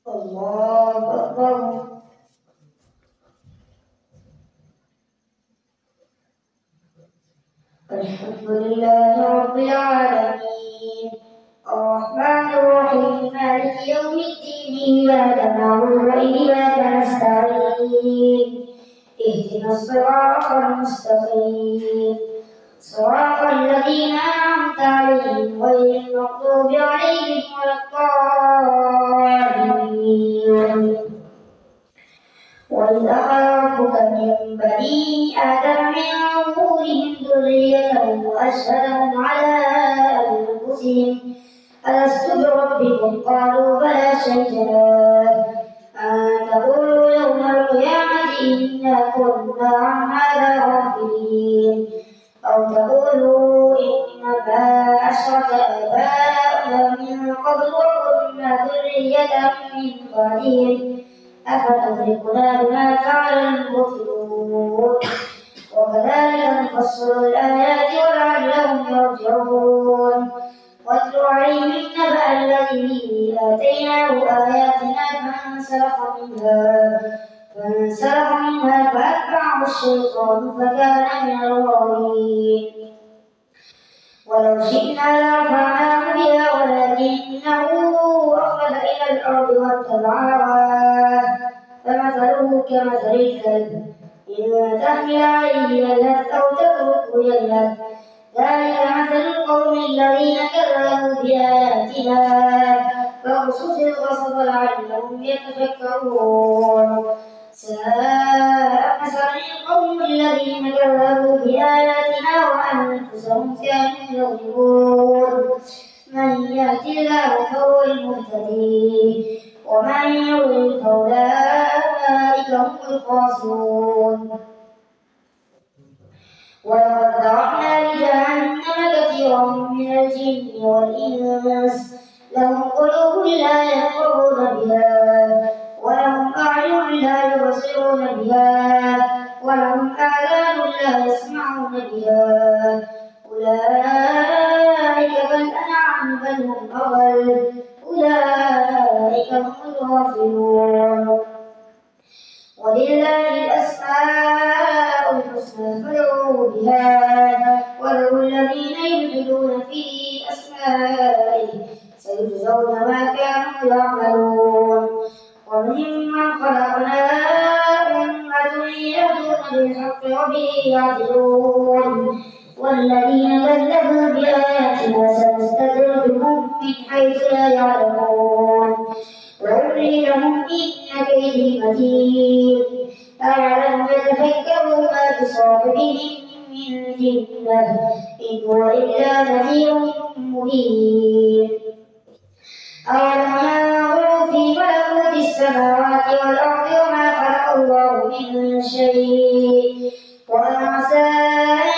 الله أكبر. الحمد لله رب العالمين الرحمن الرحيم مالك يوم الدين إياك نعبد وإياك نستعين اهدنا الصراط المستقيم صراط الذين أنعمت عليهم غير المغضوب عليهم ولا الضالين. وإذ أخذ ربك من بني آدم من ظهورهم ذريتهم وأشهدهم على أنفسهم ألست بربكم قالوا بلى شهدنا أن تقولوا يوم القيامة إنا كنا عن هذا غافلين أو تقولوا إنما أشرك آباؤنا من قبل وكنا ذرية من بعدهم أفتهلكنا بما فعل المبطلون وكذلك نفصل الآيات ولعلهم يرجعون. واتل عليهم نبأ الذي آتيناه آياتنا فانسلخ منها فأتبعه الشيطان فكان من الغاوين. ولو شئنا لرفعناه بها ولكنه أخلد إلى الأرض واتبع هواه فمثله كمثل الكلب إن تحمل عليه يلهث أو تتركه يلهث ذلك مثل القوم الذين كذبوا بآياتنا فاقصص القصص لعلهم يتفكرون. ساء مثلا القوم الذين كذبوا بآياتنا وأنفسهم كانوا يظلمون. من يهد الله فهو المهتدي ومن يضلل فأولئك هم الخاسرون. ولقد ذرأنا لجهنم كثيرا من الجن والإنس لهم قلوب لا يفقهون بها ولهم أعين لا يبصرون بها ولهم آذان لا يسمعون بها أولئك كالأنعام بل هم أضل أولئك هم الغافلون. ولله الأسماء الحسنى فادعوه بها وذروا الذين يلحدون في أسمائه سيجزون ما كانوا يعملون. وممن خلقنا أمة يهدون بالحق وبه يعدلون. والذين كذبوا بآياتنا سنستدرجهم من حيث لا يعلمون وأملي لهم إن كيدي متين. أولم يتفكروا ما بصاحبهم من جنة إن هو إلا نذير مبين. أولم ينظروا في ملكوت السماوات والأرض وما خلق الله من شيء وأن عسى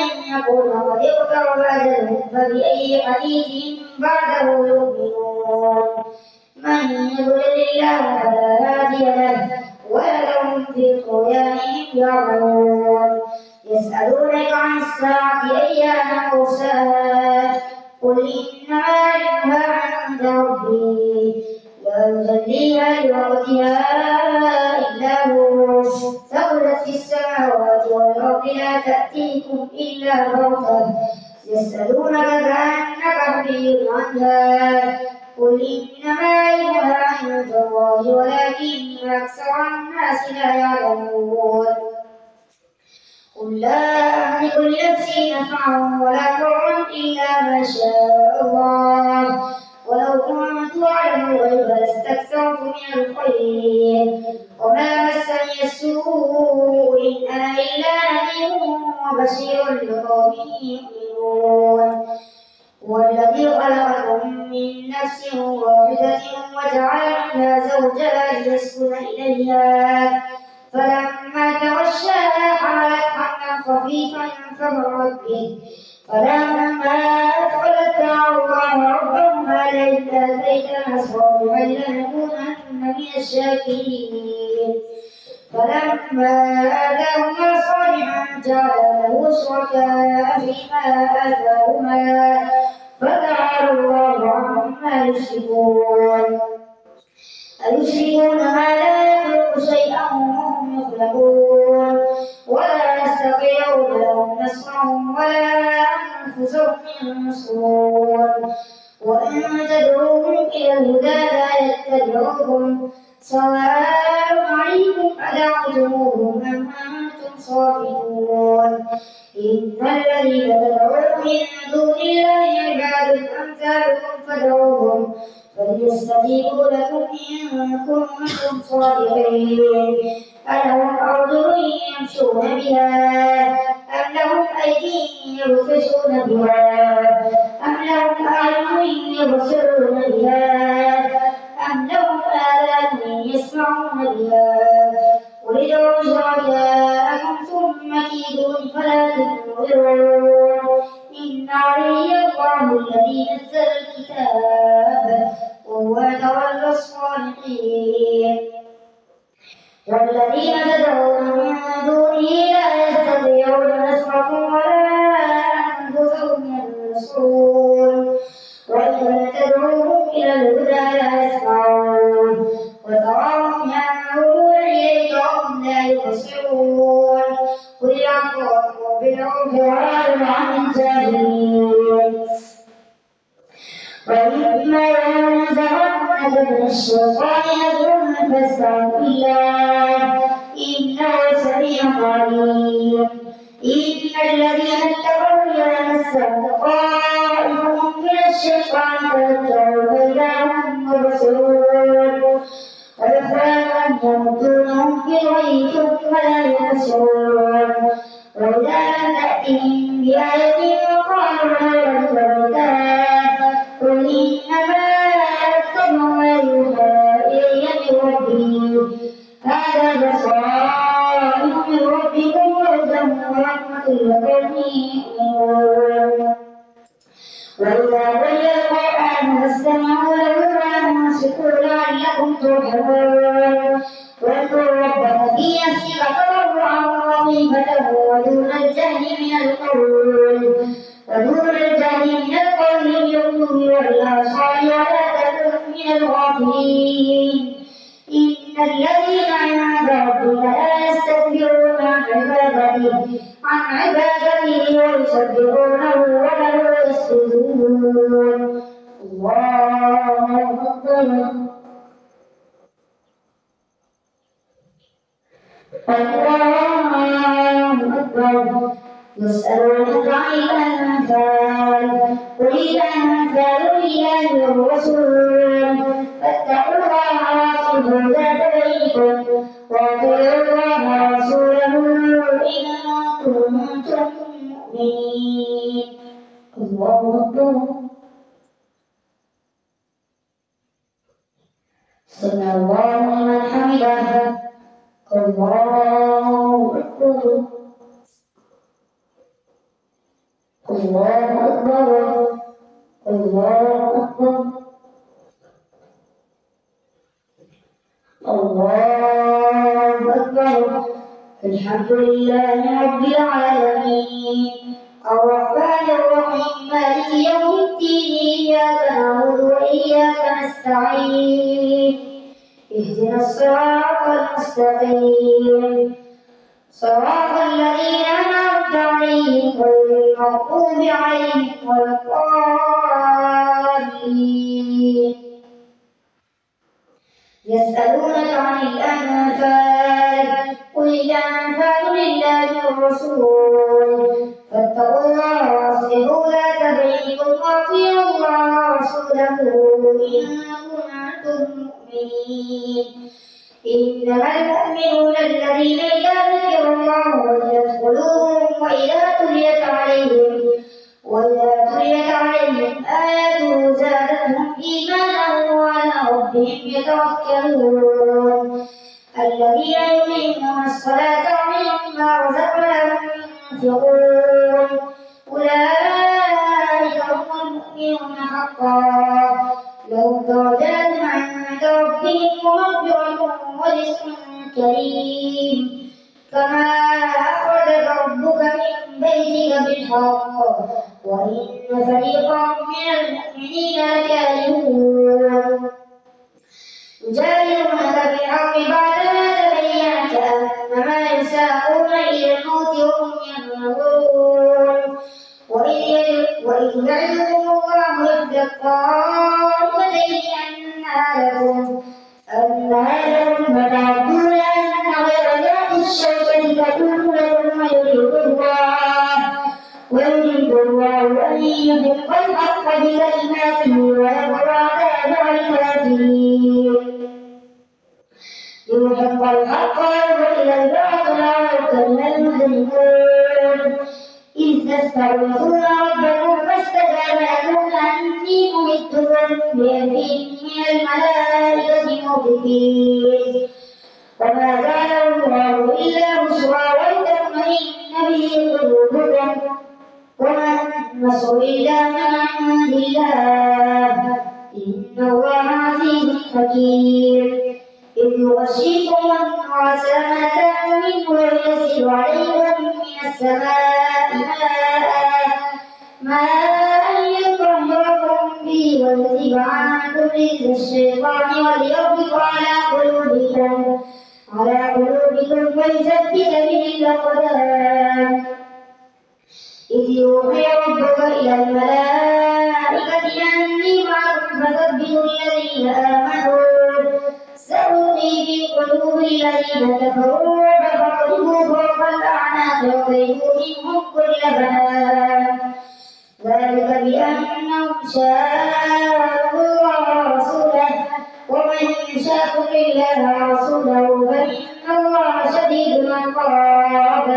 أن يكون قد اقترب أجلهم فبأي حديث بعده يؤمنون. من يضلل الله فلا هادي له ولهم في طغيانهم يعملون. يسألونك عن الساعة أيان مرساها قل إنما علمها عند ربي لا يجليها لوقتها إلا هو ثقلت في السماوات والأرض لا تأتيكم إلا بغتة يسألونك كأنك حفي عنها قل إنما علمها عند الله ولكن أكثر الناس لا يعلمون. قل لا أملك لنفسي نفعا ولا ضرا إلا ما شاء الله ولو كنت أعلم الغيب لاستكثرت من الخير وما مسني السوء إن أنا إلا نذير وبشير لقوم يؤمنون. هو الذي خلقكم من نفس واحدة وجعل منها زوجها ليسكن إليها فلما تغشاها حملت حملا خفيفا فمرت به فلما أثقلت دعوا الله ربهما لئن آتيتنا صالحا لنكونن من الشاكرين. فلما آتاهما صالحا جعل له شركاء فيما آتاهما فتعالى الله عما يشركون. أيشركون ما لا يخلق شيئا وهم يخلقون ولا يستطيعون لهم نصرا ولا أنفسهم ينصرون وإن تدعوهم إلى الهدى لا يتبعوكم سواء عليكم أدعوتموهم أم أنتم صامتون إن الذين تدعون من دون الله عباد أمثالكم فادعوهم فليستجيبوا لكم إن كنتم صادقين ألهم أرجل يمشون بها أم لهم أيدي يبطشون بها أم لهم أعين يبصرون بها أم لهم آذان يسمعون بها قل ادعوا شركاءكم ثم كيدون فلا تنظرون إن علي الله الذي نزل الكتاب وهو يتولى الصالحين والذين تدعون من دونه لا يستطيعون نصركم ولا أنفسهم ينصرون وإن تدعوهم إلى الهدى لا يسمعون وتراهم ينظرون إليك وهم لا يبصرون قل العفو بالعرف وأعرض عن الجاهلين وإما ينزغنك من الشيطان نزغ فاستعذ بالله إنه سميع عليم إن الذين اتقوا إذا مسهم طائف من الشيطان تذكروا فإذا هم مبصرون ويخافون أن يمدونهم في الغي ثم لا يبصرون وإذا لم تأتهم بآية قالوا لا نريدها قل إنما أتبع ما يوحى إلي من ربي هذا بصائر من ربكم وهدى ورحمة لقوم يؤمنون وإذا قرئ القرآن فاستمعوا له وأنصتوا لعلكم ترحمون واذكر ربك في نفسك تضرعا وخيفة ودون الجهل من القول بالغدو والآصال ولا تكن من الغافلين إن الذين عند ربك لا يستكبرون عن عبادته ويسبحونه وله يسجدون الله أكبر الله أكبر يسألونك عن الأنفال قل الأنفال لله والرسول فاتقوا الله وأصلحوا ذات بينكم وأطيعوا الله ورسوله إن كنتم مؤمنين الله أكبر سمع الله لمن حمده الله أكبر الله أكبر الله أكبر الله أكبر الحمد لله رب العالمين الرحمن الرحيم مالك يوم الدين إياك نعبد وإياك نستعين اهدنا الصراط المستقيم صراط الذين أنعمت عليهم غير المغضوب عليهم ولا الضالين يسألونك عن الأنفال قل الأنفال لله والرسول فاتقوا الله وأصلحوا ذات بينكم وأطيعوا الله ورسوله إن كنتم مؤمنين إنما المؤمنون الذين إذا ذكر الله وجلت قلوبهم وإذا تليت عليهم آياته زادتهم إيمانا وعلى ربهم يتوكلون الذين يقيمون الصلاة ومما رزقناهم ينفقون أولئك هم المؤمنون حقا لهم درجات عند ربهم ومغفرة ورزق كريم كما أخرجك ربك من بيتك بالحق وإن فريقا من المؤمنين لكارهون يجادلونك في الحق بعدما تبين كأنما يساقون إلى الموت وهم ينظرون. وإذ يعدكم الله إحدى الطائفتين أنها لكم فتعدون أن غير ذات الشوكة تكون لكم ويريد الله أن يحق الحق بكلماته ويقطع دابر الكافرين. ليحق الحق ويبطل الباطل ولو كره المجرمون. إذ تستغيثون ربكم فاستجاب لكم أني ممدكم بألف من الملائكة مردفين. وما جعله الله إلا بشرى ولتطمئن به قلوبكم وما النصر إلا من عند الله إن الله عزيز حكيم. إذ يغشيكم النعاس أمانة منه وينزل عليكم من السماء ماء ليطهركم به ويذهب عنكم رجز الشيطان وليربط على قلوبكم ويثبت به الأقدام. إذ يوحي ربك إلى الملائكة أني معكم فثبتوا الذين آمنوا سألقي في قلوب الذين كفروا فاضربوا فوق الأعناق واضربوا منهم كل بنان. ذلك بأنهم شاقوا الله ورسوله ومن يشاقق الله ورسوله فإن الله شديد العقاب.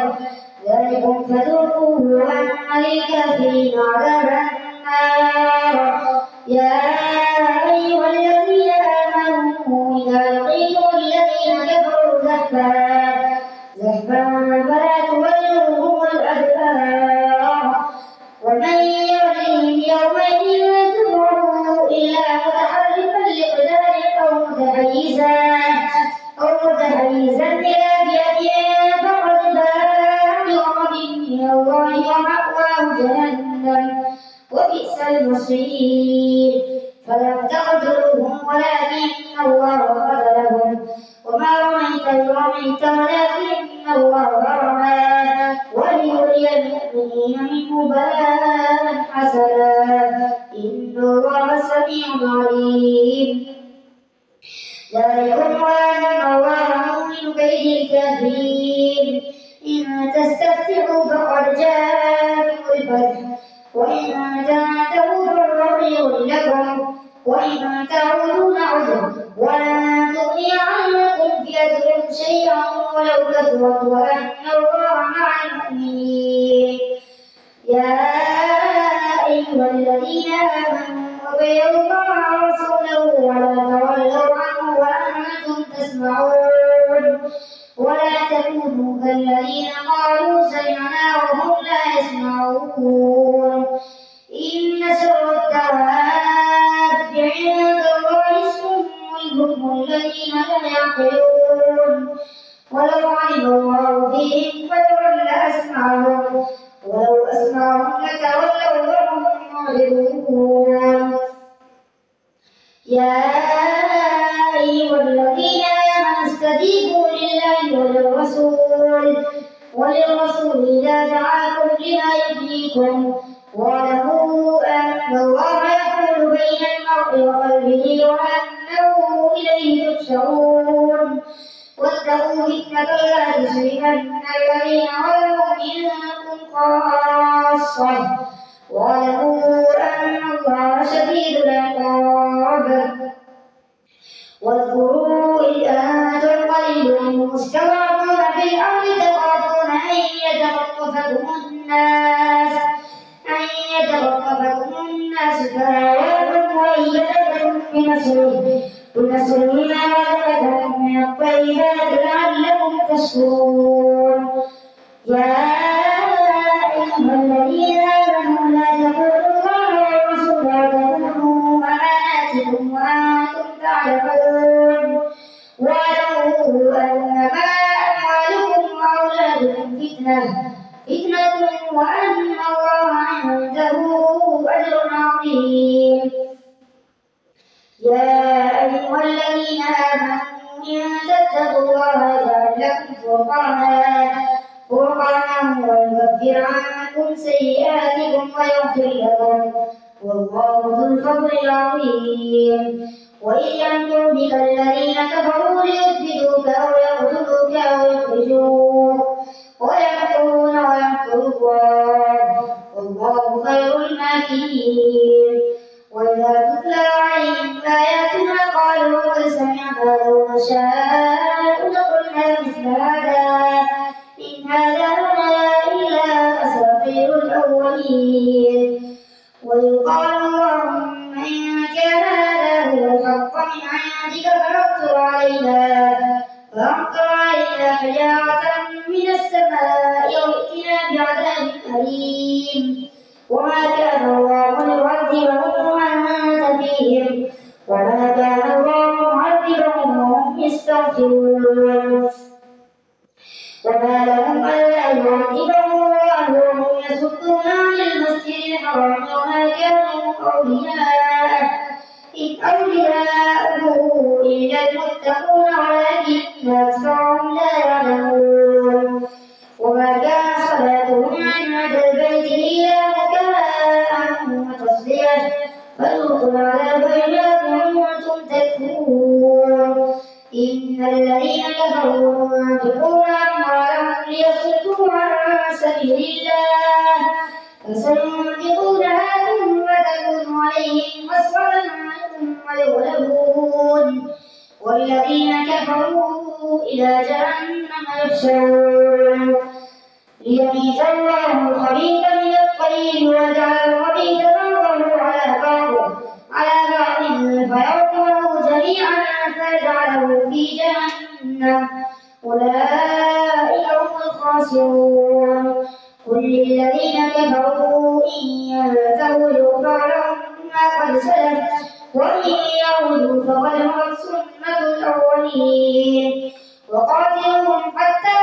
ذلكم فذوقوه وأن للكافرين عذاب النار. يا أيها الذين آمنوا إذا لقيتم الذين كفروا زحفا فلا تولوهم الأدبار. ومن يولهم يومئذ دبره إلا متحرفا لقتال أو متحيزا إلى فئة فقد باء بغضب من الله ومأواه جهنم وبئس المصير. فلم تقتلوهم ولكن الله قتلهم وما رميت إذ رميت ولكن الله رمى وليري المؤمنين منه بلاء حسنا إن الله سميع عليم. ذلكم وأن الله مؤمن كيد الكافرين. إن تستفتحوا فقد جاءكم الفتح وإن تنتهوا فهو خير لكم وإن تعودوا نعد ولن تغني عنكم فئتكم شيئا ولو كثرت وأن الله مع المؤمنين. يا أيها الذين آمنوا أطيعوا الله ورسوله ولا تولوا عنه وأنتم تسمعون. ولا تكونوا كالذين قالوا سمعنا وهم لا يسمعون. إن شر الدواب عند الله الصم البكم الذين لا يعقلون. ولو علم الله فيهم فلعل أسمعهم ولو أسمعهم لتولوا وهم معرضون. يا أيها الذين آمنوا استجيبوا لله وللرسول إذا دعاكم لما يحييكم واعلموا أن الله يحول بين المرء وقلبه وأنه إليه تحشرون. واتقوا فتنة لا تصيبن الذين ظلموا منكم خاصة واعلموا أن الله شديد العقاب. واذكروا إذ أنتم قليل مستضعفون في الأرض تخافون أن يتخطفكم الناس فآواكم وأيدكم بنصره ما رزقكم من الطيبات لعلكم تشكرون. يا أيها الذين آمنوا لا تقولوا الله ورسوله وتخونوا أماناتكم وأنتم تعلمون. واعلموا أنما أموالكم وأولادكم فتنة وأن الله عنده أجر عظيم. يا أيها الذين واتقوا الله يجعل لكم فرقانا ويكفر عنكم سيئاتكم ويغفر لكم والله ذو الفضل العظيم. وإذ يمكر بك الذين كفروا ليثبتوك أو يقتلوك أو يخرجوك ويمكرون ويمكر الله والله خير الماكرين. وإذا تتلى عليهم آياتنا قالوا قد سمعنا لو نشاء لقلنا مثل هذا إن هذا إلا أساطير الأولين. ويقال اللهم إن كان هذا هو الحق من عندك فأمطر علينا حجارة من السماء أو ائتنا بعذاب أليم. وما كان الله ليعذبهم وأنت فيهم وما كان الله معذبهم وهم يستغفرون. وما لهم ألا يعذبهم الله وهم يصدون عن المسجد الحرام وما كانوا أولياءه إن أولياؤه إلا المتقون ولكن أكثرهم لا يعلمون. وما كان صلاتهم عند البيت إلا مكاء وتصدية فذوقوا العذاب بما كنتم تكفرون. إن الذين كفروا ينفقون أموالهم ليصدوا عن سبيل الله فسينفقونها ثم تكون عليهم حسرة ثم يغلبون والذين كفروا إلى جهنم يحشرون. ليميز الله الخبيث من الطيب ويجعل الخبيث بعضه على بعض فيركمه جميعا فيجعله في جهنم أولئك هم الخاسرون. قل للذين كفروا إن ينتهوا يغفر لهم ما قد سلف وإن يعودوا فقد مضت سنة الأولين. وقاتلوهم حتى